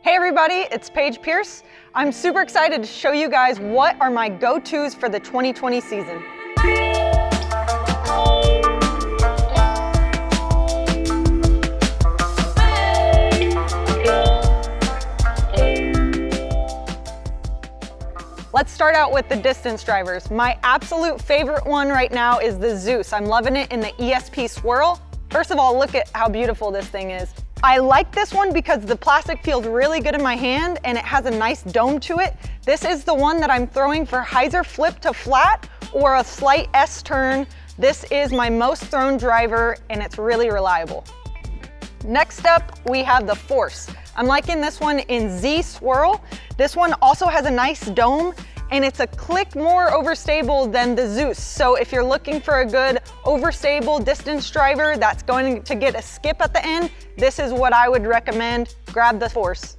Hey everybody, it's Paige Pierce. I'm super excited to show you guys what are my go-tos for the 2020 season. Let's start out with the distance drivers. My absolute favorite one right now is the Zeus. I'm loving it in the ESP Swirl. First of all, look at how beautiful this thing is. I like this one because the plastic feels really good in my hand and it has a nice dome to it. This is the one that I'm throwing for hyzer flip to flat or a slight S turn. This is my most thrown driver and it's really reliable. Next up, we have the Force. I'm liking this one in Z Swirl. This one also has a nice dome and it's a click more overstable than the Zeus. So if you're looking for a good overstable distance driver that's going to get a skip at the end, this is what I would recommend. Grab the Force.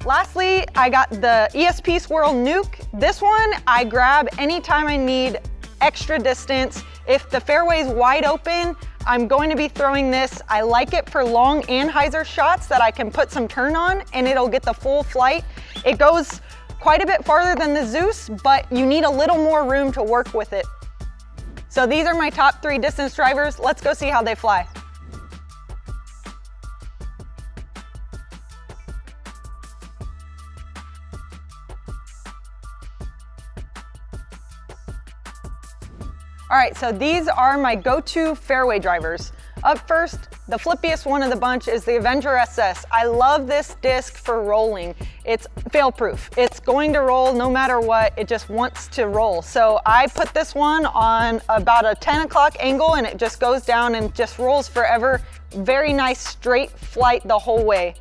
Lastly, I got the ESP Swirl Nuke. This one I grab anytime I need extra distance. If the fairway's wide open, I'm going to be throwing this. I like it for long and hyzer shots that I can put some turn on and it'll get the full flight. It goes quite a bit farther than the Zeus, but you need a little more room to work with it. So these are my top 3 distance drivers. Let's go see how they fly. All right, so these are my go-to fairway drivers. Up first, the flippiest one of the bunch is the Avenger SS. I love this disc for rolling. It's fail-proof. It's going to roll no matter what. It just wants to roll. So I put this one on about a 10 o'clock angle and it just goes down and just rolls forever. Very nice straight flight the whole way.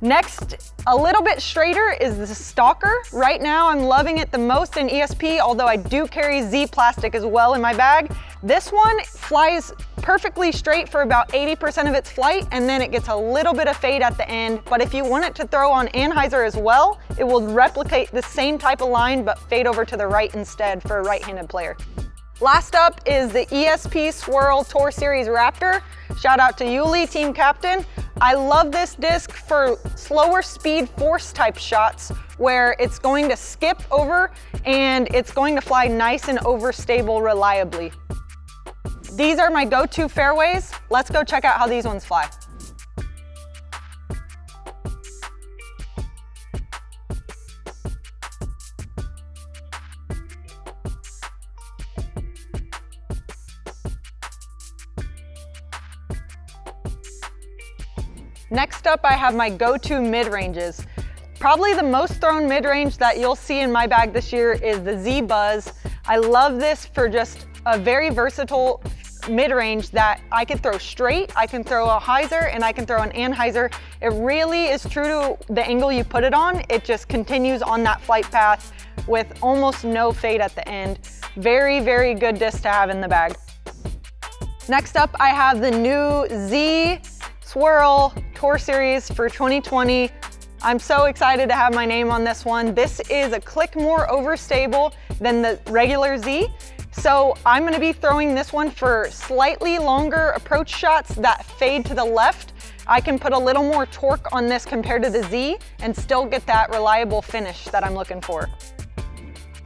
Next, a little bit straighter is the Stalker. Right now, I'm loving it the most in ESP, although I do carry Z plastic as well in my bag. This one flies perfectly straight for about 80% of its flight, and then it gets a little bit of fade at the end. But if you want it to throw on anhyzer as well, it will replicate the same type of line, but fade over to the right instead for a right-handed player. Last up is the ESP Swirl Tour Series Raptor. Shout out to Yuli, team captain. I love this disc for slower speed force type shots where it's going to skip over and it's going to fly nice and overstable reliably. These are my go-to fairways. Let's go check out how these ones fly. Next up, I have my go-to mid-ranges. Probably the most thrown mid-range that you'll see in my bag this year is the Z Buzz. I love this for just a very versatile mid-range that I can throw straight, I can throw a hyzer, and I can throw an anhyzer. It really is true to the angle you put it on. It just continues on that flight path with almost no fade at the end. Very, very good disc to have in the bag. Next up, I have the new Z Swirl Tour Series for 2020. I'm so excited to have my name on this one. This is a click more overstable than the regular Z. So I'm gonna be throwing this one for slightly longer approach shots that fade to the left. I can put a little more torque on this compared to the Z and still get that reliable finish that I'm looking for.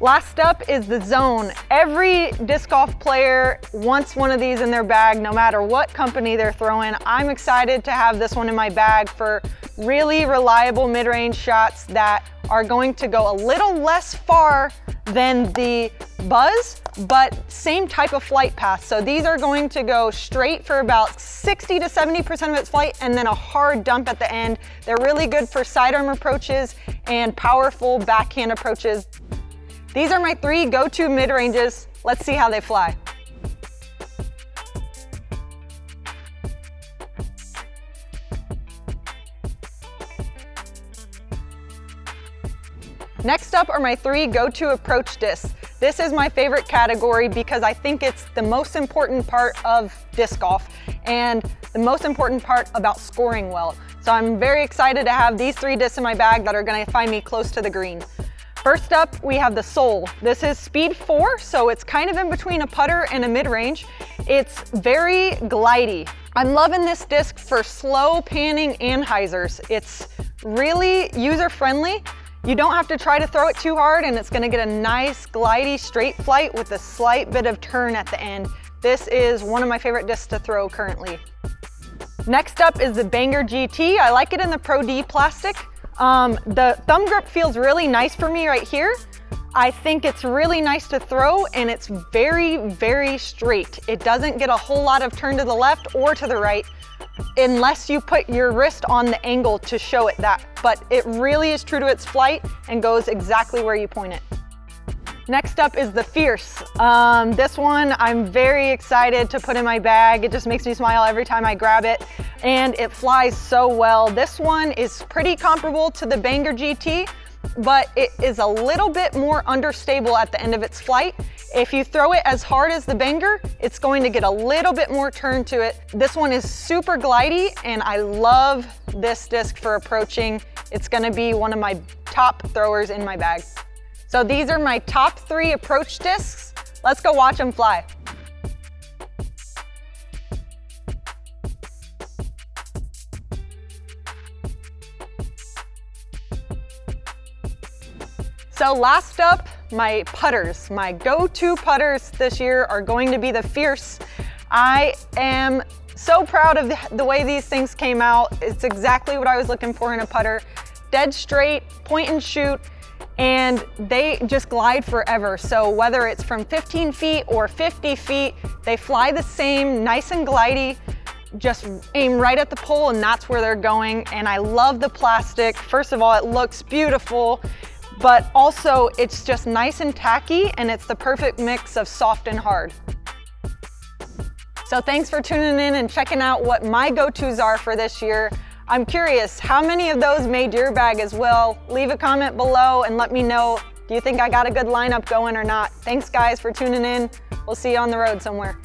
Last up is the Zone. Every disc golf player wants one of these in their bag, no matter what company they're throwing. I'm excited to have this one in my bag for really reliable mid-range shots that are going to go a little less far than the Buzz, but same type of flight path. So these are going to go straight for about 60 to 70% of its flight and then a hard dump at the end. They're really good for sidearm approaches and powerful backhand approaches. These are my 3 go-to mid-ranges. Let's see how they fly. Next up are my 3 go-to approach discs. This is my favorite category because I think it's the most important part of disc golf and the most important part about scoring well. So I'm very excited to have these 3 discs in my bag that are gonna find me close to the green. First up, we have the Soul. This is speed 4, so it's kind of in between a putter and a mid-range. It's very glidey. I'm loving this disc for slow panning anhyzers. It's really user-friendly. You don't have to try to throw it too hard, and it's gonna get a nice, glidey, straight flight with a slight bit of turn at the end. This is one of my favorite discs to throw currently. Next up is the Banger GT. I like it in the Pro D plastic. The thumb grip feels really nice for me right here. I think it's really nice to throw, and it's very, very straight. It doesn't get a whole lot of turn to the left or to the right unless you put your wrist on the angle to show it that. But it really is true to its flight and goes exactly where you point it. Next up is the Fierce. This one I'm very excited to put in my bag. It just makes me smile every time I grab it, and it flies so well. This one is pretty comparable to the Banger GT, but it is a little bit more understable at the end of its flight. If you throw it as hard as the Banger, it's going to get a little bit more turn to it. This one is super glidey, and I love this disc for approaching. It's gonna be one of my top throwers in my bag. So these are my top 3 approach discs. Let's go watch them fly. So last up, my putters. My go-to putters this year are going to be the Fierce. I am so proud of the way these things came out. It's exactly what I was looking for in a putter. Dead straight, point and shoot, and they just glide forever. So whether it's from 15 feet or 50 feet, they fly the same, nice and glidey. Just aim right at the pole, and that's where they're going. And I love the plastic. First of all, it looks beautiful, but also it's just nice and tacky, and it's the perfect mix of soft and hard. So thanks for tuning in and checking out what my go-tos are for this year. I'm curious, how many of those made your bag as well? Leave a comment below and let me know, do you think I got a good lineup going or not? Thanks guys for tuning in. We'll see you on the road somewhere.